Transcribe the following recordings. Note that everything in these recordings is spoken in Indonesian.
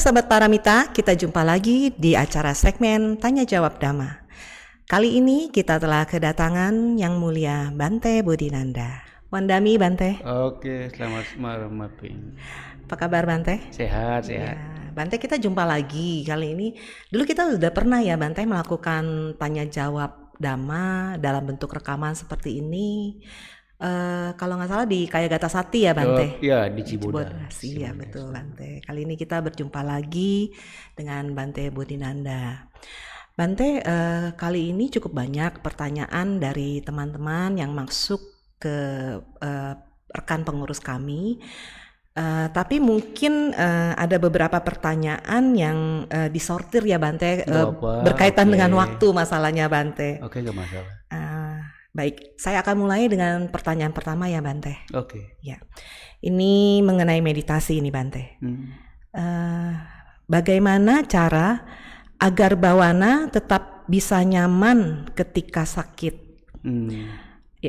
Sahabat Paramita, kita jumpa lagi di acara segmen Tanya Jawab Dhamma. Kali ini kita telah kedatangan Yang Mulia Bante Bodhinanda. Wandami Bante. Oke, selamat malam Mapin. Apa kabar Bante? Sehat. Ya, Bante, kita jumpa lagi kali ini. Dulu kita sudah pernah ya Bante melakukan Tanya Jawab Dhamma dalam bentuk rekaman seperti ini. Kalau nggak salah di Kayagata Sati ya Bante. Ya, di Cibodas. Iya betul Bante. Kali ini kita berjumpa lagi dengan Bante Bodhinanda. Bante, kali ini cukup banyak pertanyaan dari teman-teman yang masuk ke rekan pengurus kami. Tapi mungkin ada beberapa pertanyaan yang disortir ya Bante, berkaitan dengan waktu masalahnya Bante. Oke, nggak masalah. Baik, saya akan mulai dengan pertanyaan pertama ya Bante. Oke. Ya, ini mengenai meditasi ini Bante. Bagaimana cara agar bawana tetap bisa nyaman ketika sakit?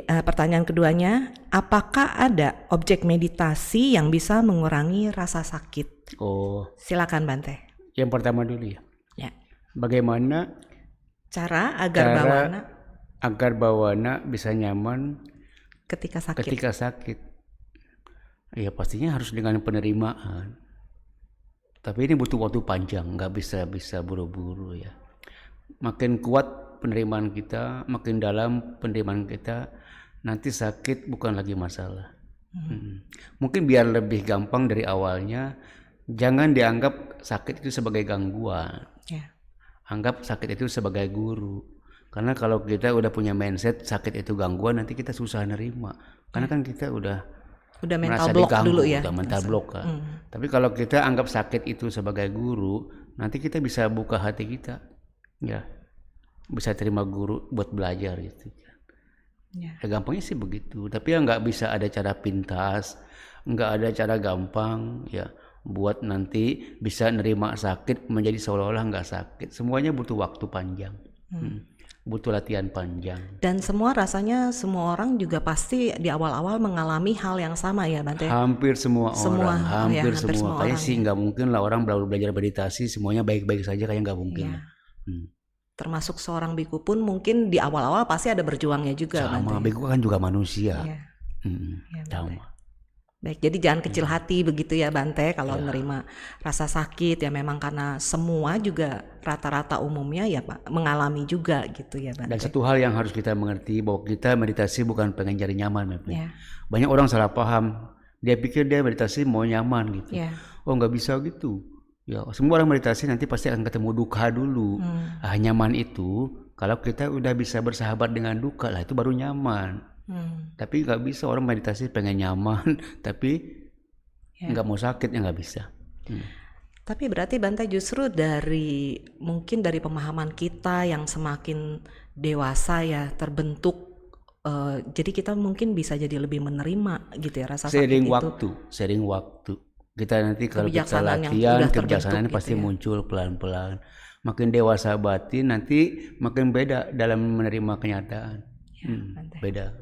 Pertanyaan keduanya, apakah ada objek meditasi yang bisa mengurangi rasa sakit? Oh. Silakan Bante. Yang pertama dulu ya. Ya. Bagaimana cara agar bawana bisa nyaman ketika sakit? Ketika sakit. Ya pastinya harus dengan penerimaan. Tapi ini butuh waktu panjang, nggak bisa buru-buru ya. Makin kuat penerimaan kita, makin dalam penerimaan kita, nanti sakit bukan lagi masalah. Mungkin biar lebih gampang dari awalnya, jangan dianggap sakit itu sebagai gangguan. Ya. Anggap sakit itu sebagai guru. Karena kalau kita udah punya mindset sakit itu gangguan, nanti kita susah nerima. Karena kan kita udah mental block dulu ya. Udah mental block kan. Tapi kalau kita anggap sakit itu sebagai guru, nanti kita bisa buka hati kita. Ya. Bisa terima guru buat belajar gitu. Ya gampangnya sih begitu. Tapi ya nggak bisa ada cara pintas, nggak ada cara gampang ya buat nanti bisa nerima sakit menjadi seolah-olah nggak sakit. Semuanya butuh waktu panjang. Butuh latihan panjang. Dan rasanya semua orang juga pasti di awal-awal mengalami hal yang sama ya Bante? Hampir semua orang. Hampir semua. Kayaknya sih nggak mungkin lah orang baru belajar meditasi semuanya baik-baik saja, kayak nggak mungkin. Ya. Termasuk seorang biku pun mungkin di awal-awal pasti ada berjuangnya juga. Sama, biku kan juga manusia. Ya. Sama. Baik, jadi jangan kecil hati begitu ya Bante kalau menerima rasa sakit ya, memang karena semua juga rata-rata umumnya ya Pak mengalami juga gitu ya Bante. Dan satu hal yang harus kita mengerti bahwa kita meditasi bukan pengen cari nyaman. Banyak orang salah paham, dia pikir dia meditasi mau nyaman gitu. Oh nggak bisa gitu. Ya semua orang meditasi nanti pasti akan ketemu duka dulu. Nyaman itu kalau kita udah bisa bersahabat dengan duka lah itu baru nyaman. Tapi nggak bisa orang meditasi pengen nyaman tapi nggak mau sakit ya nggak bisa. Tapi berarti Bante justru mungkin dari pemahaman kita yang semakin dewasa ya terbentuk, jadi kita mungkin bisa jadi lebih menerima gitu ya rasa sakit itu. Sering waktu kita nanti kalau kita latihan kebijaksanaan gitu pasti muncul pelan-pelan. Makin dewasa batin nanti makin beda dalam menerima kenyataan. Beda.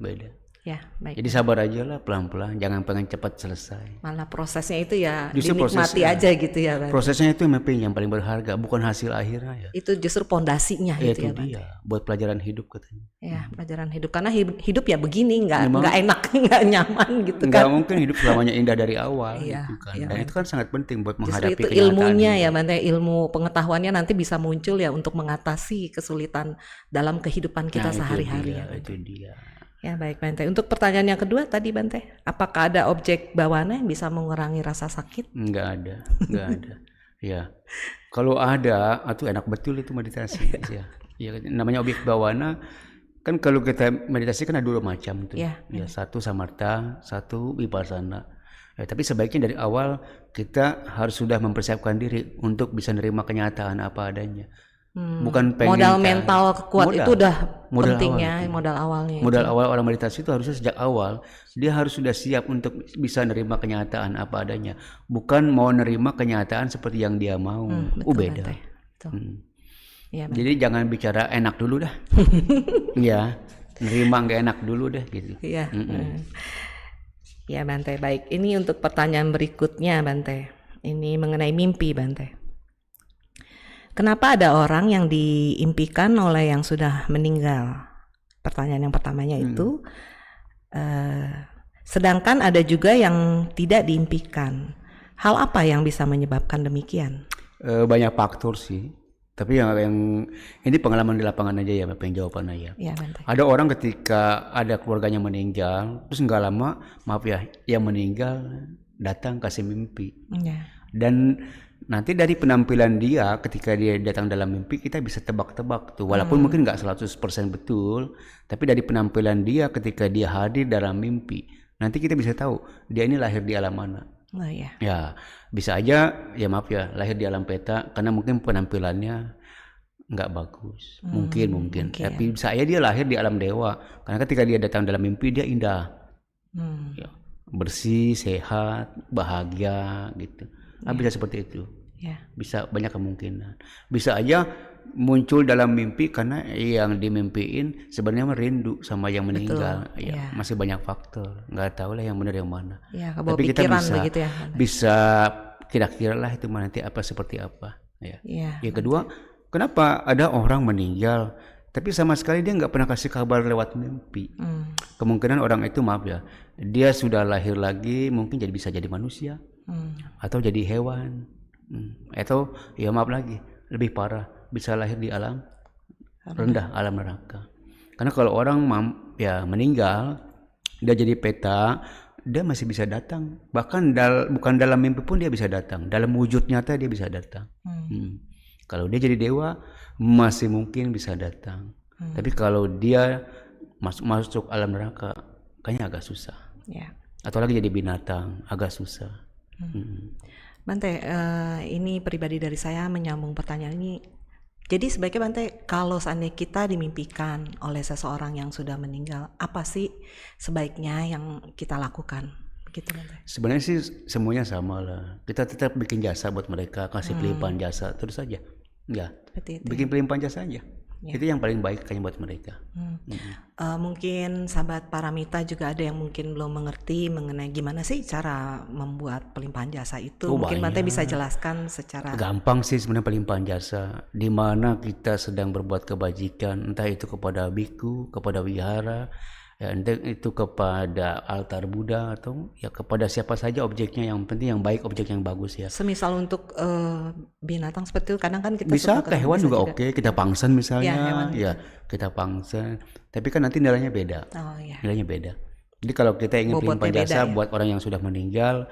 Ya, baik. Jadi sabar aja lah pelan-pelan, jangan pengen cepat selesai. Malah prosesnya itu ya justru dinikmati aja gitu ya Bante. Prosesnya itu yang paling berharga, bukan hasil akhirnya ya. Itu justru pondasinya gitu ya Bante. Dia, buat pelajaran hidup katanya. Ya, pelajaran hidup, karena hidup ya begini, nggak enak, nggak nyaman gitu kan. Nggak mungkin hidup selamanya indah dari awal gitu kan. Dan itu kan sangat penting buat menghadapi justru itu ilmunya ya Bante, ilmu pengetahuannya nanti bisa muncul ya untuk mengatasi kesulitan dalam kehidupan kita sehari-hari. Itu dia. Ya baik Bante. Untuk pertanyaan yang kedua tadi Bante, apakah ada objek bawana yang bisa mengurangi rasa sakit? Nggak ada. Ya, kalau ada, itu enak betul itu meditasi. Ya, namanya objek bawana kan kalau kita meditasi kan ada dua macam tuh. Ya, satu samarta, satu vipassana. Ya, tapi sebaiknya dari awal kita harus sudah mempersiapkan diri untuk bisa menerima kenyataan apa adanya. Bukan pengen modal mental kuat itu udah pentingnya, modal awalnya. Modal awal orang meditasi itu harusnya sejak awal dia harus sudah siap untuk bisa nerima kenyataan apa adanya, bukan mau nerima kenyataan seperti yang dia mau. Beda. Ya, jadi jangan bicara enak dulu dah. Ya, nerima nggak enak dulu deh gitu. Iya. Ya Bante, baik. Ini untuk pertanyaan berikutnya Bante. Ini mengenai mimpi Bante. Kenapa ada orang yang diimpikan oleh yang sudah meninggal? Pertanyaan yang pertamanya itu. Sedangkan ada juga yang tidak diimpikan. Hal apa yang bisa menyebabkan demikian? Banyak faktor sih. Tapi yang ini pengalaman di lapangan aja ya, Bapak, yang jawaban aja. Ya, Bante. Ada orang ketika ada keluarganya meninggal, terus nggak lama, maaf ya, yang meninggal datang kasih mimpi. Ya. Dan nanti dari penampilan dia ketika dia datang dalam mimpi, kita bisa tebak-tebak tuh. Walaupun mungkin nggak 100% betul, tapi dari penampilan dia ketika dia hadir dalam mimpi, nanti kita bisa tahu dia ini lahir di alam mana. Oh ya. Ya, bisa aja ya maaf ya lahir di alam peta karena mungkin penampilannya nggak bagus. Mungkin. Tapi bisa aja dia lahir di alam dewa karena ketika dia datang dalam mimpi dia indah. Ya, bersih, sehat, bahagia gitu. Bisa seperti itu. Ya. Bisa banyak kemungkinan. Bisa aja muncul dalam mimpi karena yang dimimpiin sebenarnya rindu sama yang meninggal. Ya, masih banyak faktor. Nggak tahu lah yang benar yang mana. Ya, tapi kita bisa begitu ya, bisa kira-kira lah itu nanti apa seperti apa. Ya. Yang kedua, kenapa ada orang meninggal tapi sama sekali dia nggak pernah kasih kabar lewat mimpi? Kemungkinan orang itu maaf ya, dia sudah lahir lagi mungkin bisa jadi manusia atau jadi hewan, atau ya maaf lagi lebih parah bisa lahir di alam rendah, alam neraka. Karena kalau orang meninggal dia jadi peta, dia masih bisa datang, bahkan bukan dalam mimpi pun dia bisa datang, dalam wujud nyata dia bisa datang. Kalau dia jadi dewa masih mungkin bisa datang, tapi kalau dia masuk alam neraka kayaknya agak susah. Atau lagi jadi binatang agak susah. Bante, ini pribadi dari saya menyambung pertanyaan ini. Jadi sebaiknya Bante, kalau seandainya kita dimimpikan oleh seseorang yang sudah meninggal, apa sih sebaiknya yang kita lakukan? Begitu Bante. Sebenarnya sih semuanya sama lah. Kita tetap bikin jasa buat mereka, kasih pelimpahan jasa terus saja. Ya, bikin pelimpahan jasa aja. Itu yang paling baik kayaknya buat mereka. Mungkin sahabat Paramita juga ada yang mungkin belum mengerti mengenai gimana sih cara membuat pelimpahan jasa itu. Mungkin Bante bisa jelaskan secara gampang sih sebenarnya pelimpahan jasa. Di mana kita sedang berbuat kebajikan, entah itu kepada biku, kepada wihara, ya, entah itu kepada altar Buddha atau ya kepada siapa saja objeknya, yang penting yang baik, objek yang bagus ya. Semisal untuk binatang seperti itu kadang kan kita bisa ke hewan juga oke, kita pangsen misalnya, ya kita pangsen, tapi kan nanti nilainya beda. Nilainya beda. Jadi kalau kita ingin pelimpahan jasa buat orang yang sudah meninggal,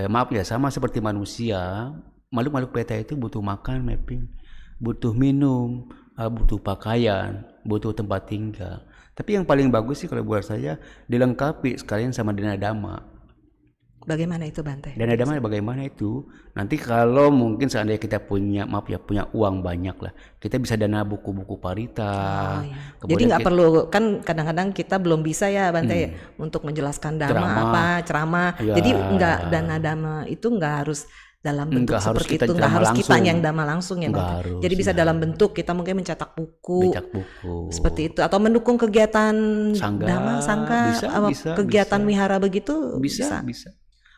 maaf ya, sama seperti manusia, makhluk-makhluk peta itu butuh makan, mapping, butuh minum, butuh pakaian, butuh tempat tinggal. Tapi yang paling bagus sih kalau buat saya dilengkapi sekalian sama dana dhamma. Bagaimana itu Bante? Dana dhamma bagaimana itu? Nanti kalau mungkin seandainya kita punya punya uang banyak lah, kita bisa dana buku-buku parita. Jadi nggak perlu, kan kadang-kadang kita belum bisa ya Bante untuk menjelaskan dhamma ceramah. Jadi nggak, dana dhamma itu nggak harus dalam bentuk seperti itu, nggak harus kita yang dhamma langsung ya Bante. Jadi bisa dalam bentuk kita mungkin mencetak buku, seperti itu, atau mendukung kegiatan dhamma sangga, kegiatan wihara begitu bisa.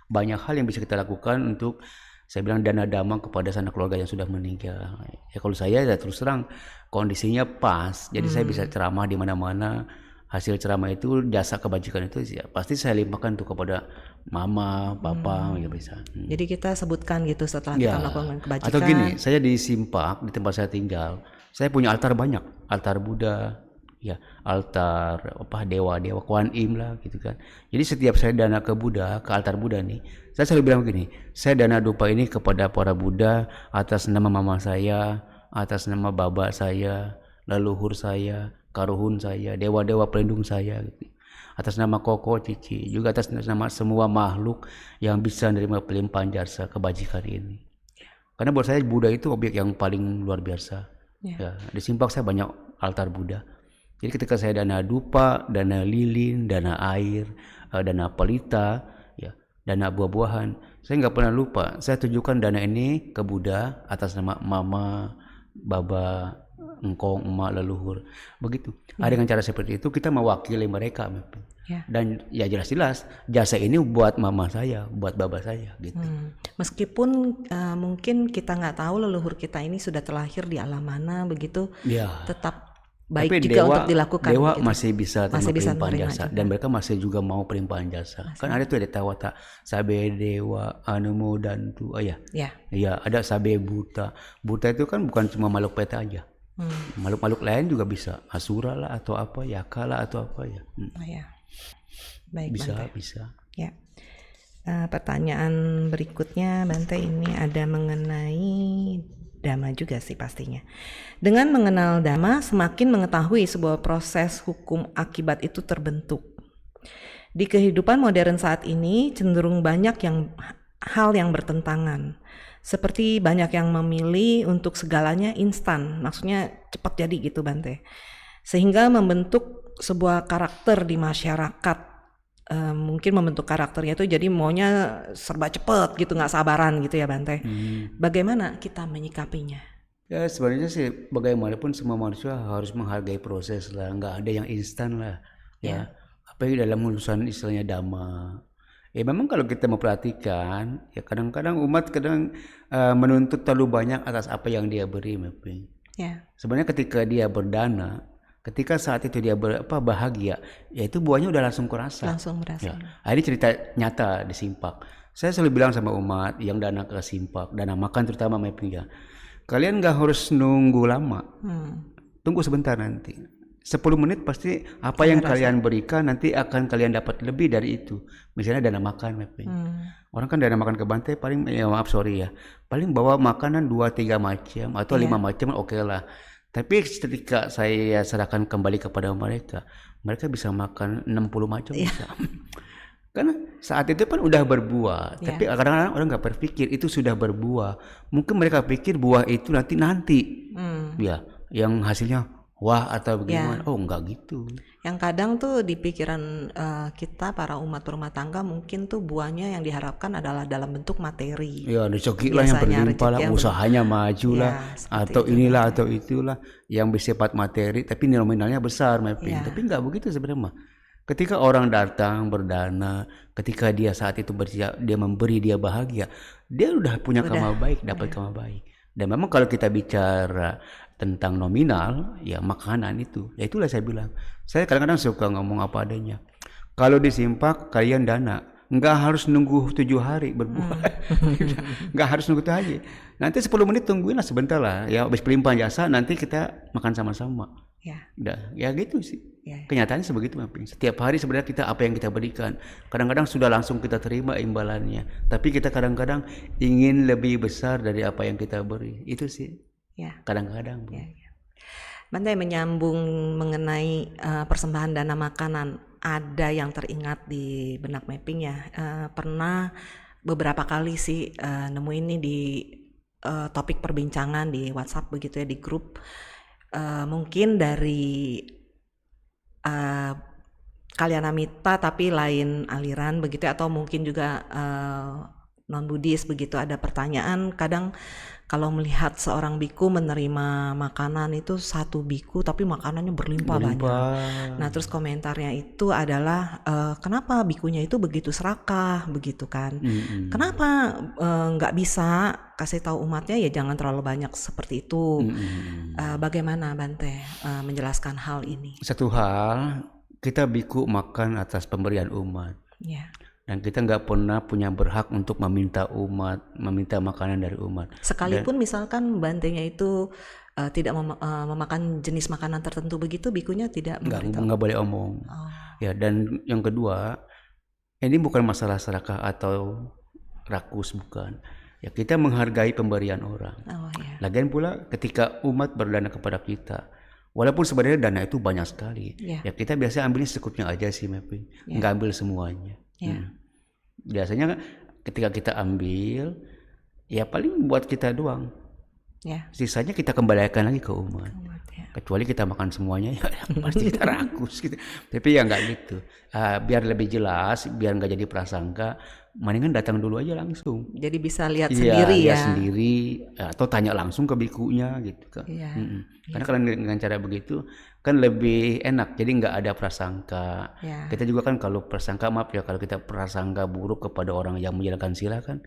Banyak hal yang bisa kita lakukan untuk, saya bilang, dana dhamma kepada sanak keluarga yang sudah meninggal. Ya kalau saya ya terus terang kondisinya pas, jadi saya bisa ceramah di mana-mana. Hasil ceramah itu, jasa kebajikan itu ya pasti saya limpahkan tuh kepada mama, papa, ya bisa. Jadi kita sebutkan gitu setelah kita melakukan kebajikan. Atau gini, saya di Simpak, di tempat saya tinggal, saya punya altar banyak, altar Buddha, ya, altar dewa-dewa, Kuan Im lah gitu kan. Jadi setiap saya dana ke Buddha, ke altar Buddha nih, saya selalu bilang begini, saya dana dupa ini kepada para Buddha atas nama mama saya, atas nama baba saya, leluhur saya, karuhun saya, dewa-dewa pelindung saya gitu. Atas nama Koko, Cici, juga atas nama semua makhluk yang bisa menerima pelimpahan jasa kebajikan ini. Karena buat saya Buddha itu objek yang paling luar biasa. Ya, di Simpak saya banyak altar Buddha. Jadi ketika saya dana dupa, dana lilin, dana air, dana pelita, ya, dana buah-buahan, saya nggak pernah lupa. Saya tunjukkan dana ini ke Buddha atas nama mama, baba, engkong, emak, leluhur, begitu. Dengan cara seperti itu kita mewakili mereka, dan ya jelas-jelas jasa ini buat mama saya, buat baba saya, gitu. Meskipun mungkin kita nggak tahu leluhur kita ini sudah terlahir di alam mana, begitu, tetap baik tapi juga untuk dilakukan. Dewa begitu. masih bisa pelimpahan jasa, juga. dan mereka masih juga mau pelimpahan jasa. Kan ada tuh ada tawata sabe dewa anu mudantu, ya ada sabe buta. Buta itu kan bukan cuma makhluk peta aja, makhluk-makhluk lain juga bisa, asura lah atau apa, yaka lah atau apa ya. Baik, bisa Bante. bisa. Ya. Pertanyaan berikutnya, Bante, ini ada mengenai Dhamma juga sih pastinya. Dengan mengenal Dhamma, semakin mengetahui sebuah proses hukum akibat itu terbentuk. Di kehidupan modern saat ini cenderung banyak hal yang bertentangan. Seperti banyak yang memilih untuk segalanya instan, maksudnya cepat jadi gitu, Bante. Sehingga membentuk sebuah karakter di masyarakat. Mungkin membentuk karakternya itu jadi maunya serba cepat gitu, nggak sabaran gitu ya, Bante. Bagaimana kita menyikapinya? Ya sebenarnya sih bagaimanapun semua manusia harus menghargai proses lah, nggak ada yang instan lah, ya. Apalagi dalam urusan istilahnya Dhamma. Ya memang kalau kita memperhatikan, ya kadang-kadang umat menuntut terlalu banyak atas apa yang dia beri, Sebenarnya ketika dia berdana, ketika saat itu dia bahagia, ya itu buahnya udah langsung kurasa. Langsung merasa. Ini cerita nyata di Simpak. Saya selalu bilang sama umat yang dana ke Simpak, dana makan terutama kalian nggak harus nunggu lama, tunggu sebentar nanti. 10 menit pasti apa yang kalian berikan nanti akan kalian dapat lebih dari itu. Misalnya dana makan, orang kan dana makan ke Bante paling paling bawa makanan 2-3 macam atau 5 macam, oke lah. Tapi ketika saya serahkan kembali kepada mereka bisa makan 60 macam bisa. Karena saat itu kan udah berbuah, tapi kadang-kadang orang nggak berpikir itu sudah berbuah. Mungkin mereka pikir buah itu nanti, ya, yang hasilnya wah atau bagaimana. Oh enggak gitu. Yang kadang tuh di pikiran kita para umat berumah tangga mungkin tuh buahnya yang diharapkan adalah dalam bentuk materi. Ya rezeki lah yang berlimpah lah, usahanya maju lah, atau inilah atau itulah yang bersifat materi, tapi nominalnya besar, Tapi enggak begitu sebenarnya. Ketika orang datang berdana, ketika dia saat itu dia memberi, dia bahagia, dia udah punya kamal baik, dapat kamal baik. Dan memang kalau kita bicara tentang nominal, ya makanan itu, ya itulah saya bilang. Saya kadang-kadang suka ngomong apa adanya. Kalau di Simpak kalian dana, nggak harus nunggu 7 hari berbuah, nggak harus nunggu 7 hari. Nanti 10 menit tungguin lah sebentar lah, ya habis pelimpahan jasa nanti kita makan sama-sama. Ya gitu sih. Kenyataannya sebegitu, Setiap hari sebenarnya kita apa yang kita berikan, kadang-kadang sudah langsung kita terima imbalannya, tapi kita kadang-kadang ingin lebih besar dari apa yang kita beri. Itu sih. Kadang-kadang. Bante, menyambung mengenai persembahan dana makanan, ada yang teringat di benak mapping ya. Pernah beberapa kali sih nemu ini di topik perbincangan di WhatsApp begitu ya, di grup. Mungkin dari Kalyanamita tapi lain aliran begitu, atau mungkin juga non Buddhis begitu. Ada pertanyaan, kadang kalau melihat seorang biku menerima makanan itu 1 biku tapi makanannya berlimpah banyak. Nah terus komentarnya itu adalah kenapa bikunya itu begitu serakah begitu kan? Kenapa nggak bisa kasih tahu umatnya ya jangan terlalu banyak seperti itu? Bagaimana Bante menjelaskan hal ini? Satu hal, kita biku makan atas pemberian umat. Dan kita nggak pernah punya berhak untuk meminta makanan dari umat. Sekalipun misalkan Bantenya itu tidak memakan jenis makanan tertentu begitu, bikunya tidak memberitahu. Nggak boleh omong. Ya, dan yang kedua, ini bukan masalah serakah atau rakus, bukan. Ya kita menghargai pemberian orang. Lagian pula ketika umat berdana kepada kita, walaupun sebenarnya dana itu banyak sekali, ya kita biasa ambilnya secukupnya aja sih, nggak ambil semuanya. Biasanya ketika kita ambil, ya paling buat kita doang. Sisanya kita kembalikan lagi ke umat. kecuali kita makan semuanya ya pasti kita rakus gitu. Tapi ya nggak gitu. Biar lebih jelas, biar nggak jadi prasangka, mendingan datang dulu aja langsung. Jadi bisa lihat Iya, sendiri lihat ya. sendiri atau tanya langsung ke bikunya gitu kan. Iya. Karena kalau dengan cara begitu kan lebih enak, jadi nggak ada prasangka. Ya. Kita juga kan kalau prasangka, maaf ya, kalau kita prasangka buruk kepada orang yang menjalankan sila kan,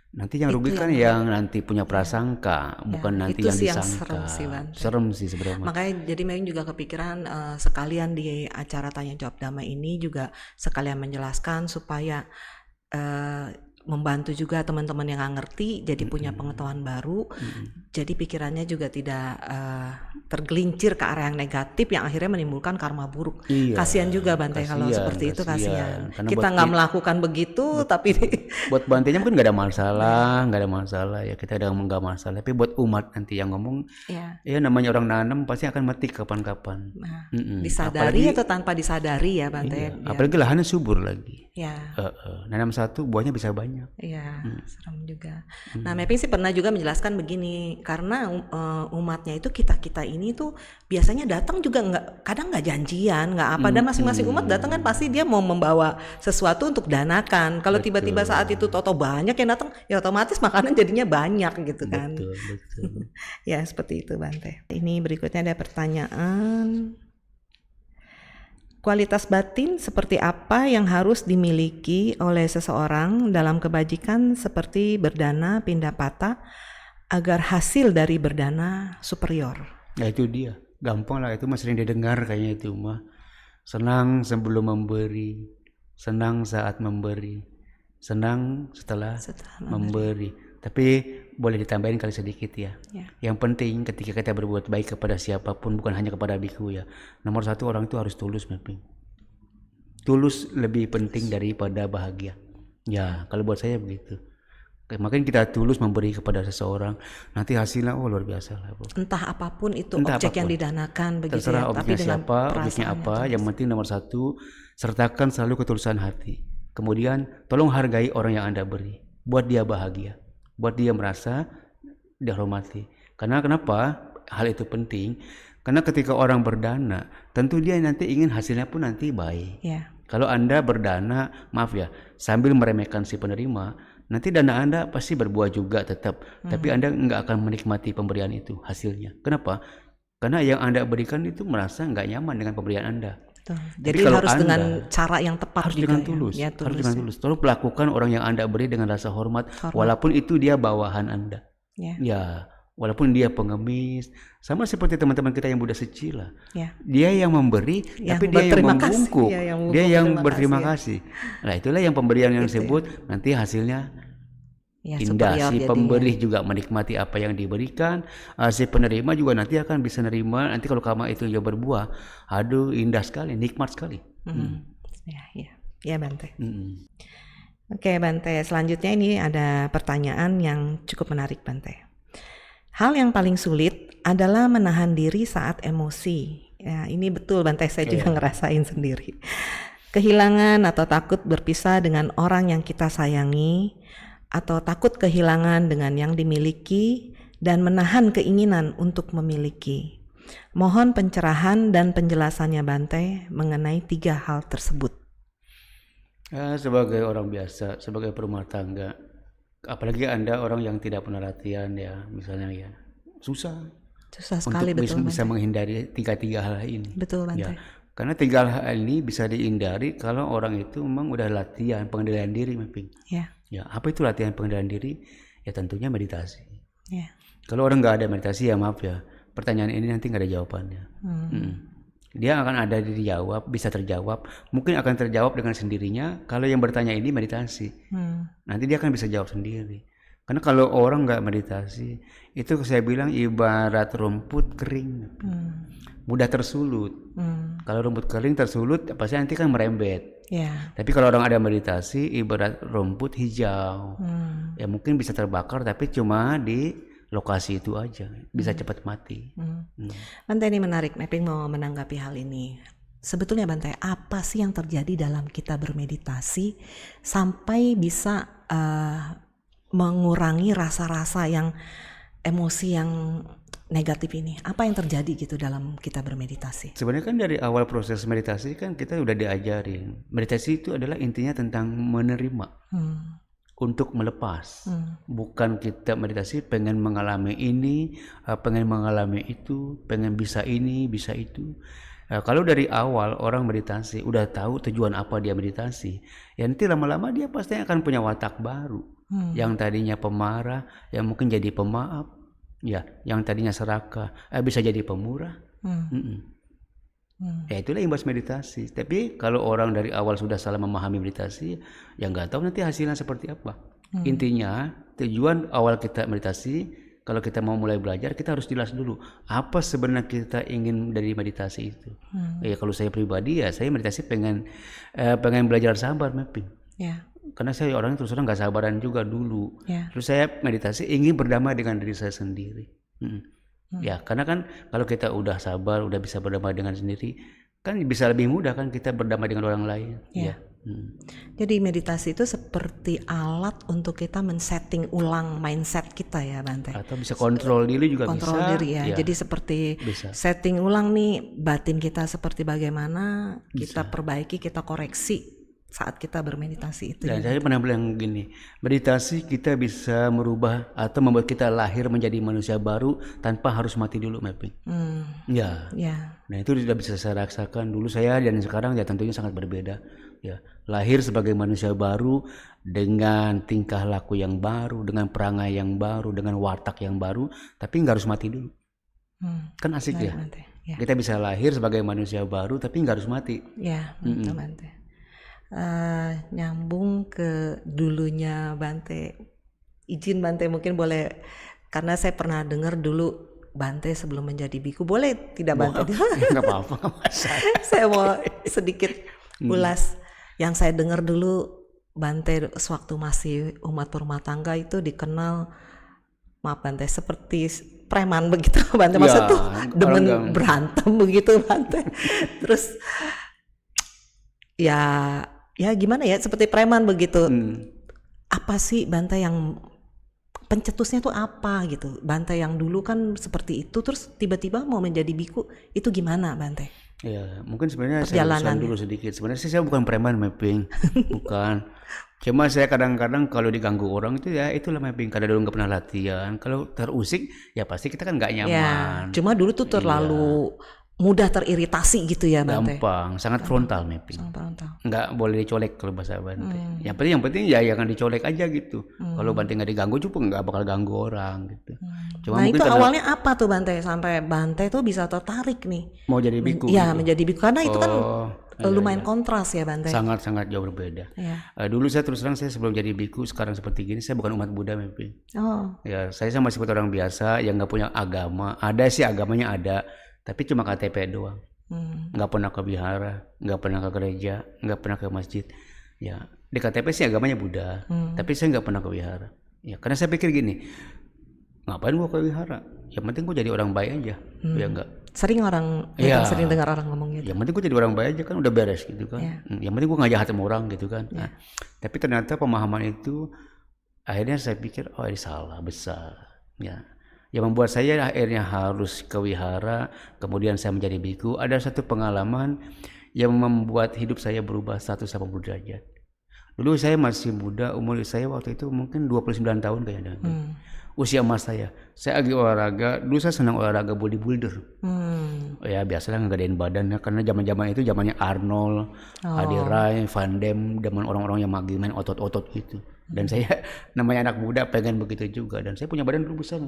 nanti yang rugi kan yang nanti punya prasangka, bukan nanti itu yang sih yang disangka. serem sih, Bante. Serem sih sebenarnya. Makanya jadi Meng juga kepikiran sekalian di acara tanya jawab damai ini juga sekalian menjelaskan supaya membantu juga teman-teman yang nggak ngerti jadi punya pengetahuan baru, jadi pikirannya juga tidak tergelincir ke arah yang negatif yang akhirnya menimbulkan karma buruk. Iya, kasihan juga Bante kalau kasihan, seperti itu, kasihan. Karena Kita nggak melakukan begitu tapi buat Bantenya mungkin nggak ada masalah, nggak ada masalah ya, kita ada nggak masalah. Tapi buat umat nanti yang ngomong, ya namanya orang nanam pasti akan mati kapan-kapan. disadari atau tanpa disadari ya Bante. Iya, apalagi lahannya subur lagi. Ya. Nanam satu buahnya bisa banyak. Iya, serem juga. Nah, Mapping sih pernah juga menjelaskan begini, karena umatnya itu kita ini tuh biasanya datang juga kadang nggak janjian, nggak apa, dan masing-masing umat datang kan pasti dia mau membawa sesuatu untuk danakan. Kalau tiba-tiba saat itu toto banyak yang datang, ya otomatis makanan jadinya banyak gitu kan. Betul. Ya seperti itu Bante. Ini berikutnya ada pertanyaan. Kualitas batin seperti apa yang harus dimiliki oleh seseorang dalam kebajikan seperti berdana pindah patah agar hasil dari berdana superior? Ya itu dia, gampang lah, itu mah sering didengar kayaknya itu mah. Senang sebelum memberi, senang saat memberi, senang setelah memberi. Tapi boleh ditambahin kali sedikit ya. Yang penting ketika kita berbuat baik kepada siapapun, bukan hanya kepada biku ya. Nomor satu, orang itu harus tulus, Mapping. Tulus lebih penting daripada bahagia. Ya, kalau buat saya begitu. Makanya kita tulus memberi kepada seseorang, nanti hasilnya luar biasa lah. Entah apapun itu objek yang didanakan begitu. Terserah ya. Objeknya Tapi siapa, objeknya apa, yang penting nomor satu, sertakan selalu ketulusan hati. Kemudian tolong hargai orang yang Anda beri, buat dia bahagia, buat dia merasa dihormati. Karena kenapa hal itu penting? Karena ketika orang berdana, tentu dia nanti ingin hasilnya pun nanti baik. Kalau Anda berdana, maaf ya, sambil meremehkan si penerima, nanti dana Anda pasti berbuah juga tetap. Tapi Anda nggak akan menikmati pemberian itu, hasilnya. Kenapa? Karena yang Anda berikan itu merasa nggak nyaman dengan pemberian Anda. Jadi harus Anda, dengan cara yang tepat, harus juga dengan tulus. Ya, harus dengan tulus. Tolong perlakukan orang yang Anda beri dengan rasa hormat. Walaupun itu dia bawahan Anda. Ya, walaupun dia pengemis, sama seperti teman-teman kita yang Buddha Secila. Dia yang memberi, tapi dia yang membungkuk. Dia yang berterima kasih. Nah, itulah yang pemberian yang disebut nanti hasilnya indah. Si pemberi juga menikmati apa yang diberikan, si penerima juga nanti akan bisa nerima. Nanti kalau karma itu juga berbuah, aduh indah sekali, nikmat sekali. Ya Bante. Oke Bante, selanjutnya ini ada pertanyaan yang cukup menarik Bante. Hal yang paling sulit adalah menahan diri saat emosi. Ya, ini betul Bante, saya juga ngerasain sendiri. Kehilangan atau takut berpisah dengan orang yang kita sayangi, atau takut kehilangan dengan yang dimiliki, dan menahan keinginan untuk memiliki. Mohon pencerahan dan penjelasannya Bante mengenai 3 hal tersebut. Sebagai orang biasa, sebagai perumah tangga, apalagi Anda orang yang tidak pernah latihan ya, misalnya ya, susah sekali untuk bisa menghindari 3 hal ini. Betul Bante. Ya, karena 3 hal ini bisa dihindari kalau orang itu memang udah latihan pengendalian diri, Mapping. Ya, apa itu latihan pengendalian diri? Ya tentunya meditasi. Kalau orang nggak ada meditasi, ya maaf ya, pertanyaan ini nanti nggak ada jawabannya. Dia akan ada dijawab, bisa terjawab, mungkin akan terjawab dengan sendirinya kalau yang bertanya ini meditasi. Nanti dia akan bisa jawab sendiri. Karena kalau orang nggak meditasi, itu saya bilang ibarat rumput kering, mudah tersulut. Kalau rumput kering tersulut, pasti nanti kan merembet. Tapi kalau orang ada meditasi, ibarat rumput hijau, ya mungkin bisa terbakar, tapi cuma di lokasi itu aja, bisa cepat mati. Bante, ini menarik, Mapping mau menanggapi hal ini. Sebetulnya Bante, apa sih yang terjadi dalam kita bermeditasi sampai bisa mengurangi rasa-rasa yang emosi yang negatif ini? Apa yang terjadi gitu dalam kita bermeditasi? Sebenarnya kan dari awal proses meditasi kan kita udah diajarin. Meditasi itu adalah intinya tentang menerima. Untuk melepas. Bukan kita meditasi pengen mengalami ini, pengen mengalami itu, pengen bisa ini, bisa itu. Kalau dari awal orang meditasi udah tahu tujuan apa dia meditasi, ya nanti lama-lama dia pasti akan punya watak baru. Yang tadinya pemarah, yang mungkin jadi pemaaf, ya, yang tadinya serakah, bisa jadi pemurah. Ya itulah imbas meditasi. Tapi kalau orang dari awal sudah salah memahami meditasi, ya nggak tahu nanti hasilnya seperti apa. Intinya tujuan awal kita meditasi, kalau kita mau mulai belajar, kita harus jelas dulu apa sebenarnya kita ingin dari meditasi itu. Ya kalau saya pribadi ya saya meditasi pengen belajar sabar mapping. Karena saya orangnya terus terang nggak sabaran juga dulu. Terus saya meditasi ingin berdamai dengan diri saya sendiri. Ya karena kan kalau kita udah sabar, udah bisa berdamai dengan sendiri, kan bisa lebih mudah kan kita berdamai dengan orang lain. Jadi meditasi itu seperti alat untuk kita men-setting ulang mindset kita ya Bante. Atau bisa kontrol diri juga kontrol bisa. Diri ya. Jadi seperti setting ulang nih batin kita seperti bagaimana, kita perbaiki, kita koreksi saat kita bermeditasi itu. Dan saya pernah bilang gini, meditasi kita bisa merubah atau membuat kita lahir menjadi manusia baru tanpa harus mati dulu mapping. Ya. Nah itu sudah bisa saya rasakan dulu saya dan sekarang ya tentunya sangat berbeda. Ya, lahir sebagai manusia baru dengan tingkah laku yang baru, dengan perangai yang baru, dengan watak yang baru, tapi nggak harus mati dulu. Kan asik ya. Kita bisa lahir sebagai manusia baru tapi nggak harus mati. Ya, betul Bante. Nyambung ke dulunya Bante, izin Bante mungkin boleh, karena saya pernah dengar dulu Bante sebelum menjadi biku, boleh tidak Bante? Nggak apa-apa. Saya mau sedikit ulas yang saya dengar dulu Bante sewaktu masih umat rumah tangga itu dikenal, maaf Bante, seperti preman begitu Bante, maksud tuh demen berantem begitu Bante. Terus ya gimana ya, seperti preman begitu. Apa sih Bante yang pencetusnya tuh apa gitu? Bante yang dulu kan seperti itu, terus tiba-tiba mau menjadi biku, itu gimana Bante? Ya mungkin sebenarnya saya urusan dulu sedikit. Sebenarnya saya bukan preman mapping, bukan. Cuma saya kadang-kadang kalau diganggu orang itu ya itulah mapping. Karena dulu nggak pernah latihan. Kalau terusik ya pasti kita kan nggak nyaman. Cuma dulu tuh terlalu mudah teriritasi gitu ya Bante. Gampang, sangat frontal mapping. Sangat frontal. Nggak boleh dicolek kalau bahasa Bante. Yang penting ya jangan dicolek aja gitu. Kalau Bante nggak diganggu juga nggak bakal ganggu orang gitu. Cuma nah itu awalnya apa tuh Bante sampai Bante tuh bisa tertarik nih mau jadi biku? Ya gitu. Menjadi biku karena itu kan lumayan kontras ya Bante. Sangat jauh berbeda. Dulu saya terus terang saya sebelum jadi biku sekarang seperti gini saya bukan umat Buddha mapping. Ya saya sama seperti orang biasa yang nggak punya agama. Ada sih agamanya ada. Tapi cuma KTP doang, nggak pernah ke wihara, nggak pernah ke gereja, nggak pernah ke masjid. Ya di KTP sih agamanya Buddha, tapi saya nggak pernah ke wihara. Ya karena saya pikir gini, ngapain gua ke wihara? Yang penting gua jadi orang baik aja, ya enggak. Sering dengar orang ngomong gitu. Yang penting gua jadi orang baik aja kan udah beres gitu kan. Yang penting gua nggak jahat sama orang gitu kan. Nah, tapi ternyata pemahaman itu akhirnya saya pikir ini salah besar. Ya. Yang membuat saya akhirnya harus ke wihara, kemudian saya menjadi biku. Ada satu pengalaman yang membuat hidup saya berubah 180 derajat. Dulu saya masih muda, umur saya waktu itu mungkin 29 tahun kayaknya. Usia emas saya lagi olahraga. Dulu saya senang olahraga bodybuilder. Ya biasalah ngegadein badannya, karena zaman-zaman itu zamannya Arnold, Adi Rai, Van Damme, zaman orang-orang yang main otot-otot gitu. Dan saya namanya anak muda pengen begitu juga, dan saya punya badan dulu besar.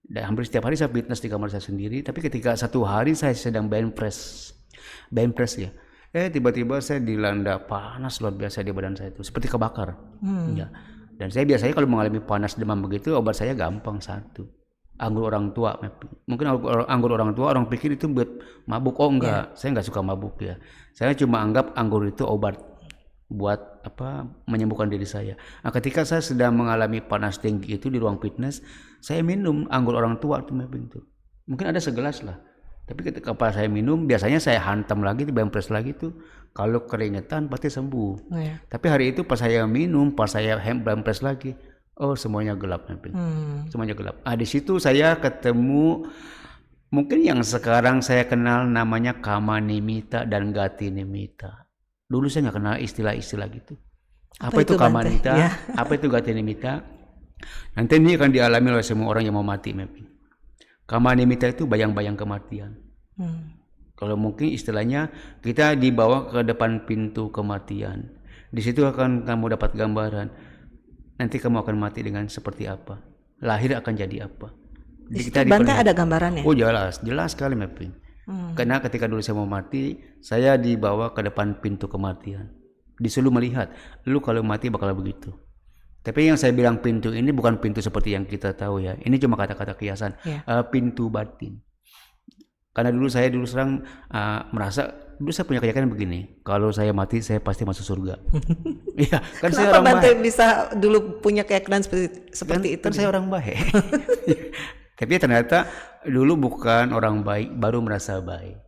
Dan hampir setiap hari saya fitness di kamar saya sendiri. Tapi ketika satu hari saya sedang bench press ya, tiba-tiba saya dilanda panas luar biasa di badan saya itu, seperti kebakar. Ya. Dan saya biasanya kalau mengalami panas demam begitu, obat saya gampang satu, anggur orang tua. Mungkin anggur orang tua orang pikir itu buat mabuk. Enggak, saya nggak suka mabuk ya. Saya cuma anggap anggur itu obat buat menyembuhkan diri saya. Nah, ketika saya sedang mengalami panas tinggi itu di ruang fitness, saya minum anggur orang tua tuh. Mungkin ada segelas lah. Tapi ketika pas saya minum, biasanya saya hantam lagi, bench press lagi tuh. Kalau keringetan pasti sembuh. Tapi hari itu pas saya minum, pas saya bench press lagi, Oh, semuanya gelap, semuanya gelap. Di situ saya ketemu mungkin yang sekarang saya kenal namanya kama nimita dan gati nimita. Dulu saya nggak kenal istilah-istilah gitu. Apa itu kama nimita? Ya. Apa itu gati nimita? Nanti ini akan dialami oleh semua orang yang mau mati. Kama nimita itu bayang-bayang kematian. Kalau mungkin istilahnya kita dibawa ke depan pintu kematian. Di situ akan kamu dapat gambaran. Nanti kamu akan mati dengan seperti apa. Lahir akan jadi apa. Di situ Bante ada gambarannya? Oh jelas sekali mapping. Karena ketika dulu saya mau mati, saya dibawa ke depan pintu kematian. Disuruh melihat, lu kalau mati bakal begitu. Tapi yang saya bilang pintu ini bukan pintu seperti yang kita tahu ya. Ini cuma kata-kata kiasan. Pintu batin. Karena dulu saya serang merasa, dulu saya punya keyakinan begini, kalau saya mati saya pasti masuk surga. Iya, kan kenapa saya orang Bante baik. bisa dulu punya keyakinan seperti itu? Kan saya orang baik. Tapi ternyata dulu bukan orang baik, baru merasa baik.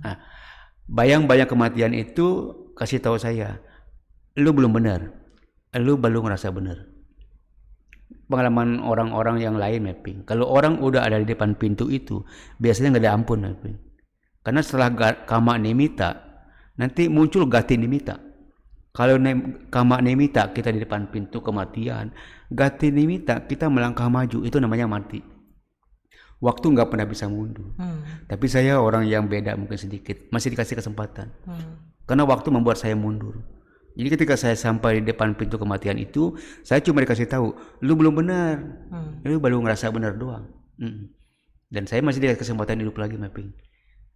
Nah, bayang-bayang kematian itu kasih tahu saya, lu belum benar, lu baru ngerasa benar. Pengalaman orang-orang yang lain mapping. Kalau orang udah ada di depan pintu itu, biasanya nggak ada ampun mapping. Karena setelah kama nimita, nanti muncul gati nimita. Kalau kama nimita kita di depan pintu kematian, gati nimita kita melangkah maju, itu namanya mati. Waktu nggak pernah bisa mundur. Tapi saya orang yang beda mungkin sedikit, masih dikasih kesempatan. Karena waktu membuat saya mundur. Jadi ketika saya sampai di depan pintu kematian itu, saya cuma dikasih tahu, lu belum benar, lu baru ngerasa benar doang. Dan saya masih dikasih kesempatan hidup lagi mapping.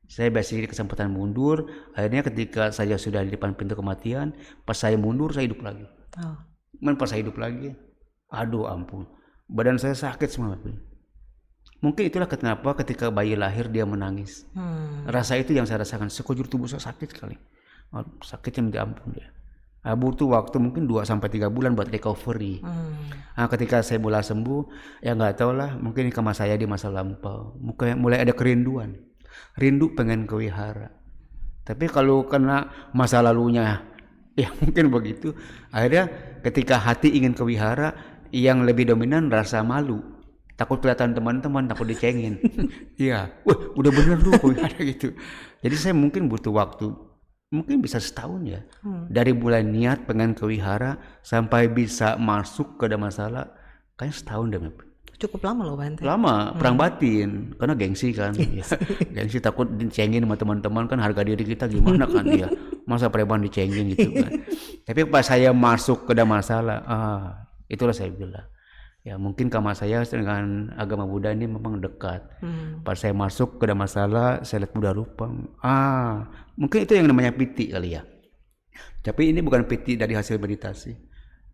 Saya masih dikasih kesempatan mundur. Akhirnya ketika saya sudah di depan pintu kematian, pas saya mundur saya hidup lagi. Pas saya hidup lagi, aduh ampun, badan saya sakit semua mapping. Mungkin itulah kenapa ketika bayi lahir dia menangis. Rasa itu yang saya rasakan, sekujur tubuh saya sakit sekali. Sakitnya minta ampun dia. Butuh waktu mungkin 2-3 bulan buat recovery. Ketika saya mulai sembuh, ya nggak tahu lah, mungkin kama saya di masa lampau, mulai ada kerinduan, rindu pengen ke wihara. Tapi kalau kena masa lalunya, ya mungkin begitu. Akhirnya ketika hati ingin ke wihara, yang lebih dominan rasa malu, takut kelihatan teman-teman, takut dicengin. Iya, udah bener lu ke wihara gitu. Jadi saya mungkin butuh waktu. Mungkin bisa setahun ya. Dari mulai niat pengen ke wihara sampai bisa masuk ke Dhammasala, kayaknya setahun deh. Cukup lama loh Bante. Lama, perang batin, karena gengsi kan. Ya. Gengsi takut dicengin sama teman-teman kan, harga diri kita gimana kan ya. Masa preman dicengin gitu kan. Tapi pas saya masuk ke Dhammasala, itulah saya bilang. Ya mungkin kama saya dengan agama Buddha ini memang dekat. Pas saya masuk ke Dhammasala, saya lihat Buddha rupa. Mungkin itu yang namanya piti kali ya. Tapi ini bukan piti dari hasil meditasi.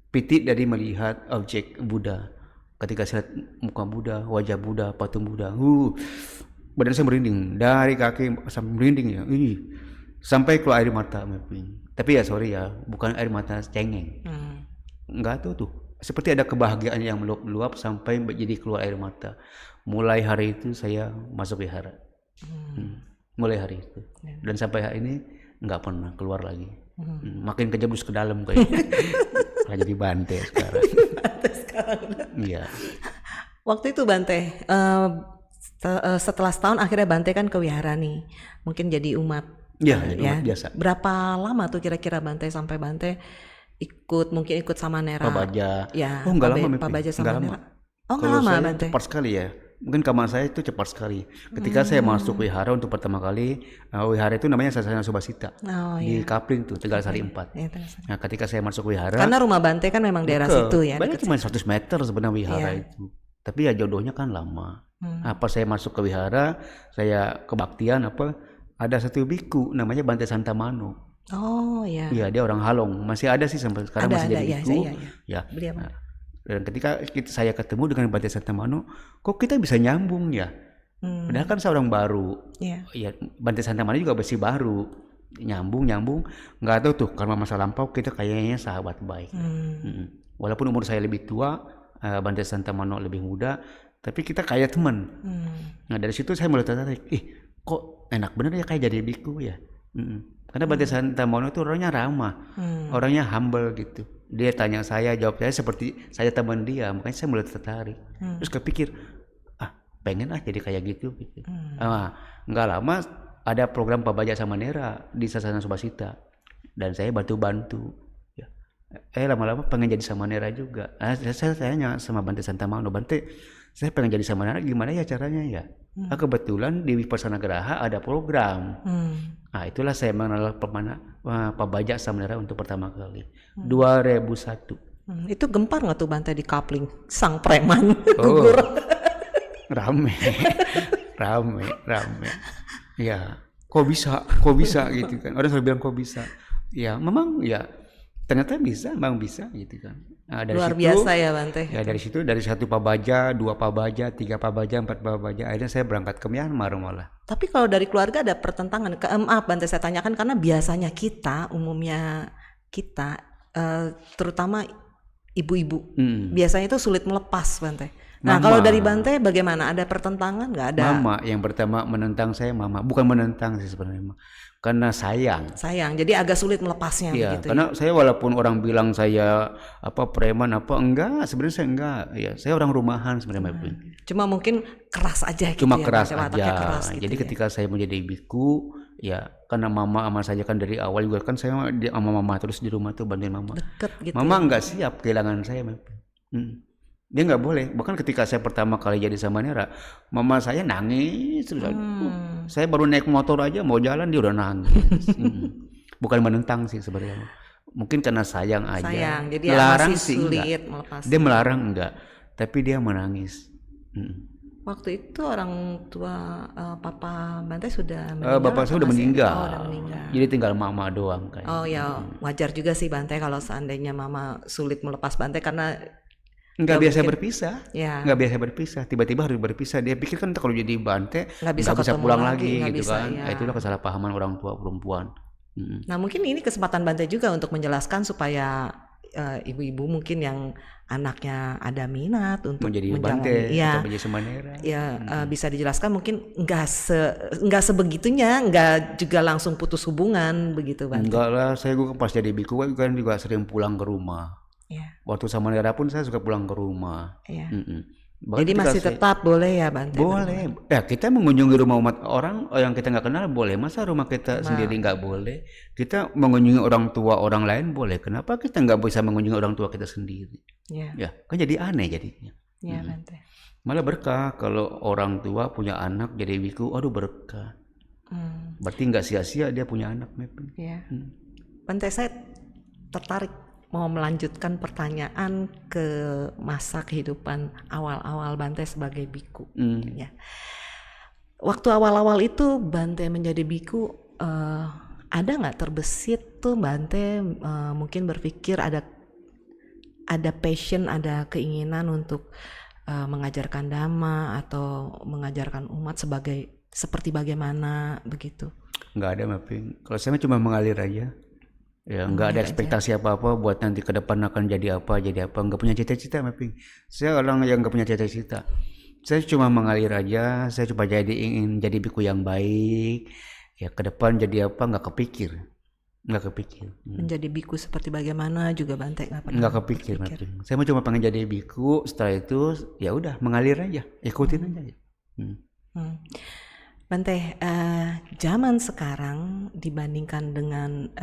Piti dari melihat objek Buddha. Ketika saya lihat muka Buddha, wajah Buddha, patung Buddha, badan saya merinding dari kaki sampai merinding ya. Sampai keluar air mata. Tapi ya sorry ya, bukan air mata cengeng. Enggak tuh. Seperti ada kebahagiaan yang meluap-luap sampai jadi keluar air mata. Mulai hari itu saya masuk wihara. Mulai hari itu. Dan sampai hari ini nggak pernah keluar lagi. Makin kejebus ke dalam kayaknya. Malah jadi Bante sekarang. Iya. Waktu itu Bante, setelah setahun akhirnya Bante kan ke wihara nih. Mungkin jadi umat. Ya, umat biasa. Berapa lama tuh kira-kira Bante sampai Bante mungkin ikut sama Nera? Pak Baja. Ya, enggak lama. Pak Baja sama Nera. Enggak lama Bante. Cepat sekali ya. Mungkin kama saya itu cepat sekali. Ketika saya masuk wihara untuk pertama kali, wihara itu namanya Sasana Subhasita. Di Kapling tuh, Tegalsari 4. Nah, ketika saya masuk wihara, karena rumah Bante kan memang daerah situ ya. Banyak cuma 100 meter sebenarnya wihara itu. Tapi ya jodohnya kan lama. Pas saya masuk ke wihara, saya kebaktian ada satu biku namanya Bante Santamano. Oh iya. Iya, dia orang Halong, masih ada sih sampai sekarang masih jadi biku. Ya. Beliau Dan ketika saya ketemu dengan Bante Santamano, kok kita bisa nyambung ya? Padahal kan seorang baru. Ya, Bante Santamano juga masih baru. Nyambung, nggak tahu tuh karena masa lampau kita kayaknya sahabat baik. Walaupun umur saya lebih tua, Bante Santamano lebih muda, tapi kita kayak teman. Nah dari situ saya mulai tertarik. Kok enak bener ya kayak jadi biku ya? Karena Bante Santamano itu orangnya ramah, orangnya humble gitu. Dia tanya saya, jawab saya seperti saya teman dia, makanya saya mulai tertarik. Terus kepikir, pengen jadi kayak gitu. Nggak lama ada program Pabaja Samanera di Sasana Subasita, dan saya bantu-bantu. Lama-lama pengen jadi Samanera juga. Saya tanya sama Bante Santamano, Bante, saya pengen jadi Samanera, gimana ya caranya ya? Kebetulan di Vipassana Geraha ada program. Itulah saya mengenal Pabaja Samanera untuk pertama kali, 2001. Itu gempar nggak tuh Bante di coupling sang preman gugur? Rame. Ya, kok bisa gitu kan? Orang selalu bilang kok bisa. Ya, memang ya ternyata memang bisa gitu kan. Dari Luar situ, biasa ya Bante. Ya dari situ, dari 1 Pabaja, 2 Pabaja, 3 Pabaja, 4 Pabaja, akhirnya saya berangkat ke Myanmar malah. Tapi kalau dari keluarga ada pertentangan. Maaf Bante saya tanyakan karena biasanya umumnya kita terutama ibu-ibu biasanya itu sulit melepas Bante. Nah, kalau dari Bante bagaimana? Ada pertentangan nggak? Ada. Mama yang pertama menentang saya, mama. Bukan menentang sih sebenarnya, karena sayang. Jadi agak sulit melepasnya. Iya, begitu. Karena saya walaupun orang bilang saya preman enggak, sebenarnya saya enggak. Ya, saya orang rumahan sebenarnya. Cuma mungkin keras aja gitu. Cuma keras aja. Keras gitu. Jadi ketika saya menjadi biku, ya karena mama sama saja kan dari awal juga kan saya sama mama terus di rumah tuh bantuin mama. Deket gitu. Mama enggak siap kehilangan saya. Dia nggak boleh. Bahkan ketika saya pertama kali jadi Samanera, mama saya nangis terus. Saya baru naik motor aja mau jalan dia udah nangis. Bukan menentang sih sebenarnya. Mungkin karena sayang aja. Jadi melarang masih sih sulit enggak. melepasnya. Dia melarang enggak, tapi dia menangis. Waktu itu orang tua Papa Bante sudah meninggal. Bapak saya udah meninggal. Udah meninggal. Jadi tinggal mama doang kayak. Wajar juga sih Bante kalau seandainya mama sulit melepas Bante karena nggak biasa berpisah, ya. Nggak biasa berpisah, tiba-tiba harus berpisah. Dia pikir kan kalau jadi Bante nggak bisa pulang lagi gitu bisa, kan. Ya. Itulah kesalahpahaman orang tua perempuan. Nah mungkin ini kesempatan Bante juga untuk menjelaskan supaya ibu-ibu mungkin yang anaknya ada minat untuk menjadi Bante atau menjadi Samanera. Bisa dijelaskan mungkin nggak sebegitunya, nggak juga langsung putus hubungan begitu Bante. Enggak lah, saya pas jadi biku kan juga sering pulang ke rumah. Waktu Samanera pun saya suka pulang ke rumah. Jadi masih tetap boleh ya Bante? Boleh. Kita mengunjungi rumah umat orang yang kita nggak kenal boleh. Masa rumah kita sendiri nggak boleh? Kita mengunjungi orang tua orang lain boleh. Kenapa kita nggak bisa mengunjungi orang tua kita sendiri? Ya, kan jadi aneh jadinya. Ya Bante. Malah berkah kalau orang tua punya anak jadi biku. Aduh berkah. Berarti nggak sia-sia dia punya anak. Ya. Bante saya tertarik mau melanjutkan pertanyaan ke masa kehidupan awal-awal Bante sebagai biku. Ya. Waktu awal-awal itu Bante menjadi biku, ada nggak terbesit tuh Bante mungkin berpikir ada passion, ada keinginan untuk mengajarkan dhamma atau mengajarkan umat seperti bagaimana begitu? Nggak ada mapping. Kalau saya cuma mengalir aja. Ya nggak ada ekspektasi apa-apa buat nanti ke depan akan jadi apa, nggak punya cita-cita mapping. Saya orang yang nggak punya cita-cita. Saya cuma mengalir aja, saya coba ingin jadi biku yang baik. Ya ke depan jadi apa nggak kepikir. Menjadi biku seperti bagaimana juga Bante nggak kepikir. Mapping. Saya cuma pengen jadi biku, setelah itu ya udah mengalir aja, ikutin aja. Bante, zaman sekarang dibandingkan dengan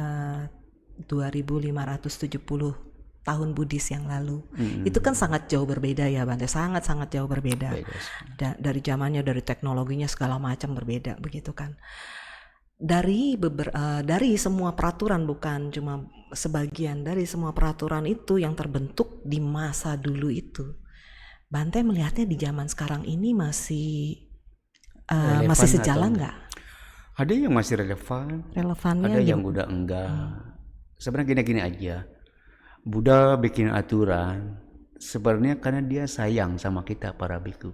2570 tahun Buddhis yang lalu, itu kan sangat jauh berbeda ya Bante, sangat jauh berbeda. Dari zamannya, dari teknologinya segala macam berbeda begitu kan. Dari semua peraturan, bukan cuma sebagian, dari semua peraturan itu yang terbentuk di masa dulu itu, Bante melihatnya di zaman sekarang ini masih sejalan nggak? Ada yang masih relevan, relevannya ada yang udah enggak. Sebenarnya gini aja, Buddha bikin aturan sebenarnya karena dia sayang sama kita para biku.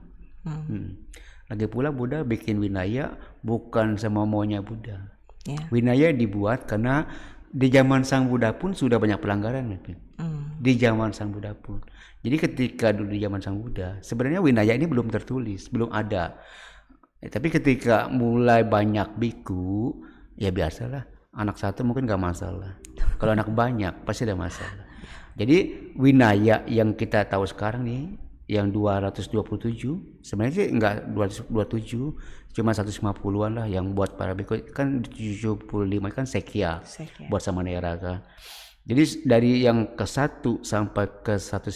Lagi pula Buddha bikin winaya bukan sama maunya Buddha. Winaya dibuat karena di zaman Sang Buddha pun sudah banyak pelanggaran. Di zaman Sang Buddha pun. Jadi ketika dulu di zaman Sang Buddha sebenarnya winaya ini belum tertulis, belum ada. Tapi ketika mulai banyak biku, ya biasalah. Anak satu mungkin gak masalah. Kalau anak banyak pasti ada masalah. Jadi Winaya yang kita tahu sekarang nih, yang 227, sebenarnya sih enggak 227, cuma 150-an lah yang buat para biku, kan 75 kan Sekya, buat Samanera kan. Jadi dari yang ke 1 sampai ke 150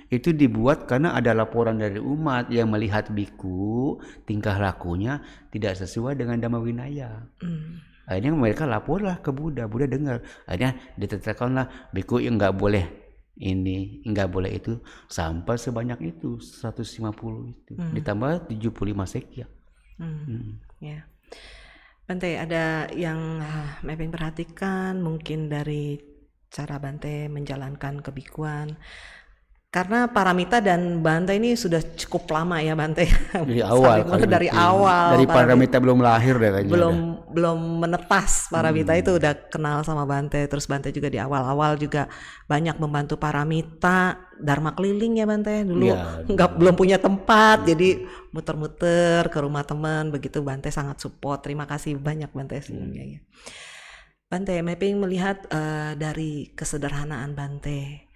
itu dibuat karena ada laporan dari umat yang melihat biku tingkah lakunya tidak sesuai dengan Dhamma Winaya. Akhirnya mereka laporlah ke Buddha, Buddha dengar. Akhirnya ditetapkanlah biku yang nggak boleh ini, nggak boleh itu sampai sebanyak itu 150 itu. Ditambah 75 Sekya. Ya. Bante, ada yang Meping perhatikan mungkin dari cara Bante menjalankan kebikuan. Karena Paramita dan Bante ini sudah cukup lama ya Bante. Dari awal. Dari awal. Dari Paramita belum lahir deh kayaknya. Belum menetas Paramita itu udah kenal sama Bante. Terus Bante juga di awal-awal juga banyak membantu Paramita. Dharma keliling ya Bante dulu, belum punya tempat, jadi muter-muter ke rumah teman, begitu Bante sangat support. Terima kasih banyak Bante sebelumnya ya. Bante, Meping melihat dari kesederhanaan Bante.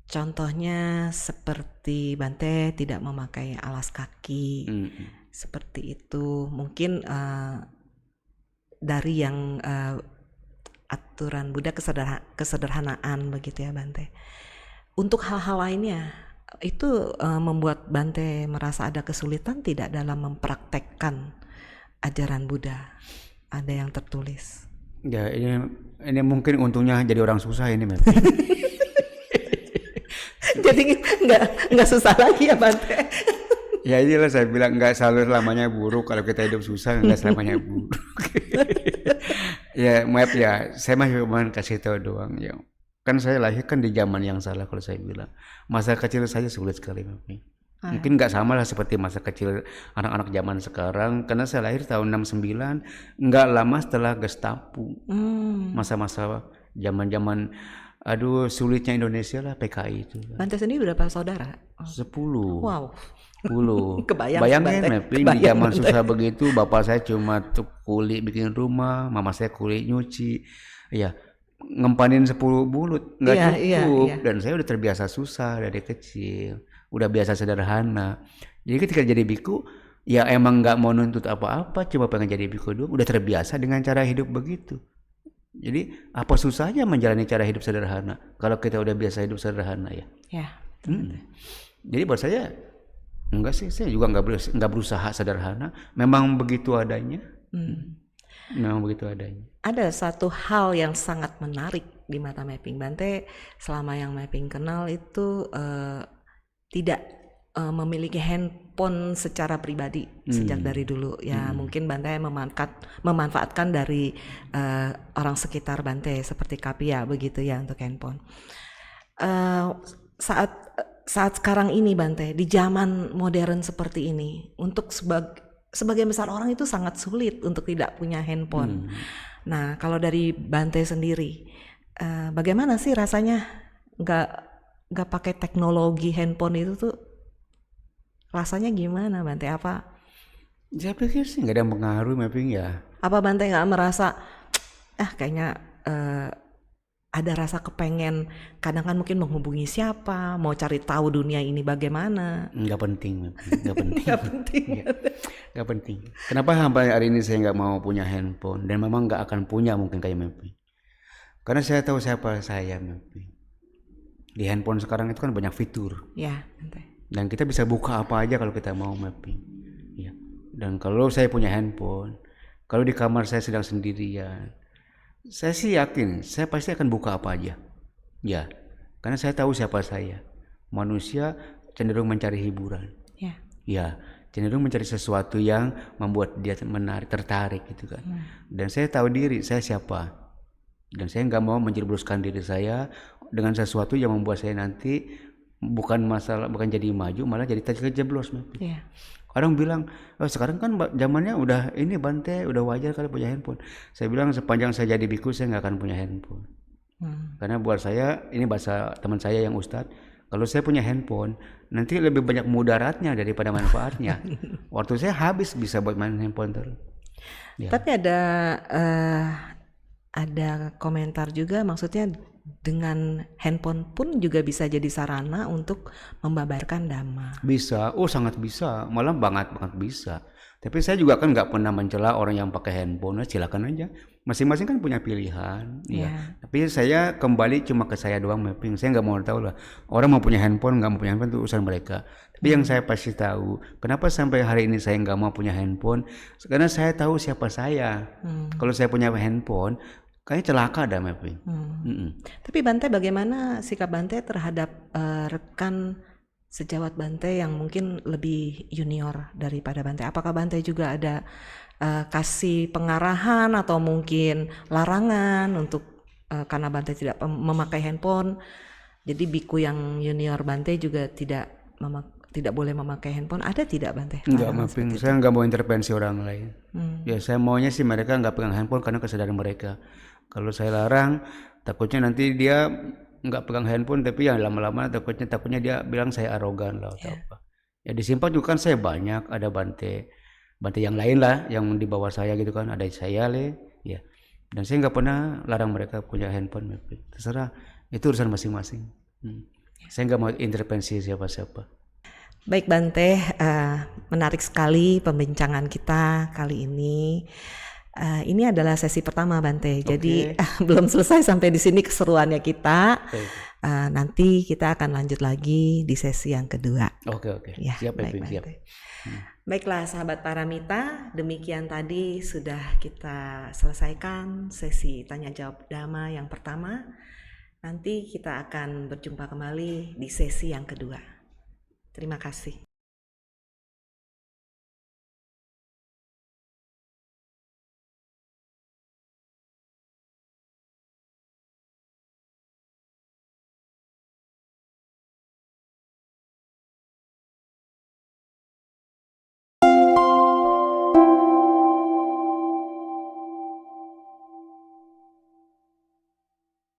Contohnya seperti Bante tidak memakai alas kaki, seperti itu. Mungkin dari yang aturan Buddha kesederhanaan begitu ya Bante. Untuk hal-hal lainnya, itu membuat Bante merasa ada kesulitan tidak dalam mempraktekkan ajaran Buddha? Ada yang tertulis. Ya ini mungkin untungnya jadi orang susah ini Mep. Jadi nggak susah lagi ya Bante. Ya inilah saya bilang nggak selalu selamanya buruk, kalau kita hidup susah nggak selamanya buruk. Ya maaf ya, saya mah cuma kasih tahu doang ya. Kan saya lahir kan di zaman yang salah kalau saya bilang. Masa kecil saya sulit sekali mungkin nggak sama lah seperti masa kecil anak-anak zaman sekarang, karena saya lahir tahun 69, nggak lama setelah Gestapo. Masa-masa zaman-zaman sulitnya Indonesia lah, PKI itu. Bante sendiri berapa saudara? 10. Wow. 10. Bayangin di zaman susah begitu, bapak saya cuma tuh kuli bikin rumah, mama saya kuli nyuci. Ya, ngempanin 10 bulut nggak cukup. Dan saya udah terbiasa susah dari kecil, udah biasa sederhana. Jadi ketika jadi biku ya emang nggak mau nuntut apa-apa, cuma pengen jadi biku doang, udah terbiasa dengan cara hidup begitu. Jadi apa susahnya menjalani cara hidup sederhana kalau kita udah biasa hidup sederhana ya. Jadi buat saya enggak sih, saya juga nggak berusaha sederhana, memang begitu adanya. Memang begitu adanya. Ada satu hal yang sangat menarik di mata Meping Bante selama yang Meping kenal itu tidak memiliki handphone secara pribadi sejak dari dulu ya. Mungkin Bante memanfaatkan dari orang sekitar Bante seperti Kapia begitu ya untuk handphone. Saat sekarang ini Bante di zaman modern seperti ini, untuk sebagian besar orang itu sangat sulit untuk tidak punya handphone. Nah, kalau dari Bante sendiri, bagaimana sih rasanya nggak pakai teknologi handphone itu tuh? Rasanya gimana Bante? Apa? Saya pikir sih nggak ada pengaruh mapping ya. Apa Bante nggak merasa, kayaknya ada rasa kepengen, kadang kan mungkin menghubungi siapa, mau cari tahu dunia ini bagaimana? Nggak penting, nggak penting. Nggak penting. Kenapa sampai hari ini saya nggak mau punya handphone, dan memang nggak akan punya mungkin kayak mapping? Karena saya tahu siapa saya mapping. Di handphone sekarang itu kan banyak fitur. Ya, Bante. Dan kita bisa buka apa aja kalau kita mau mapping. Ya. Dan kalau saya punya handphone, kalau di kamar saya sedang sendirian, saya sih yakin saya pasti akan buka apa aja. Ya, karena saya tahu siapa saya. Manusia cenderung mencari hiburan. Ya, cenderung mencari sesuatu yang membuat dia menarik, tertarik gitu kan. Dan saya tahu diri saya siapa. Dan saya nggak mau menjerumuskan diri saya dengan sesuatu yang membuat saya nanti bukan jadi maju, malah jadi terjeblos. Orang bilang, sekarang kan zamannya udah ini Bante, udah wajar kali punya handphone. Saya bilang sepanjang saya jadi biku saya nggak akan punya handphone. Karena buat saya, ini bahasa teman saya yang ustadz, kalau saya punya handphone nanti lebih banyak mudaratnya daripada manfaatnya. Waktu saya habis bisa buat main handphone terus. Ya. Tapi ada komentar juga, maksudnya dengan handphone pun juga bisa jadi sarana untuk membabarkan dhamma. Bisa, oh sangat bisa, malah banget bisa. Tapi saya juga kan nggak pernah mencela orang yang pakai handphone, silakan aja. Masing-masing kan punya pilihan, ya. Tapi saya kembali cuma ke saya doang mapping. Saya nggak mau tahu lah. Orang mau punya handphone, nggak mau punya handphone itu urusan mereka. Tapi yang saya pasti tahu, kenapa sampai hari ini saya nggak mau punya handphone? Karena saya tahu siapa saya. Kalau saya punya handphone, kayaknya celaka ada mapping. Tapi Bante, bagaimana sikap Bante terhadap rekan sejawat Bante yang mungkin lebih junior daripada Bante? Apakah Bante juga ada kasih pengarahan atau mungkin larangan untuk karena Bante tidak memakai handphone, jadi biku yang junior Bante juga tidak boleh memakai handphone? Ada tidak Bante? Enggak, mapping. Saya nggak mau intervensi orang lain. Ya saya maunya sih mereka nggak pegang handphone karena kesadaran mereka. Kalau saya larang, takutnya nanti dia nggak pegang handphone, tapi yang lama-lama takutnya dia bilang saya arogan lah atau apa. Ya di Simpang juga kan saya banyak, ada Bante yang lain lah yang di bawah saya gitu kan, ada saya ya. Dan saya nggak pernah larang mereka punya handphone, terserah, itu urusan masing-masing. Saya nggak mau intervensi siapa-siapa. Baik Bante, menarik sekali pembincangan kita kali ini. Ini adalah sesi pertama Bante, jadi belum selesai sampai di sini keseruannya kita. Nanti kita akan lanjut lagi di sesi yang kedua. Oke. Ya, Siap, baik, siap. Baiklah sahabat Paramita, demikian tadi sudah kita selesaikan sesi tanya jawab Dhamma yang pertama. Nanti kita akan berjumpa kembali di sesi yang kedua. Terima kasih.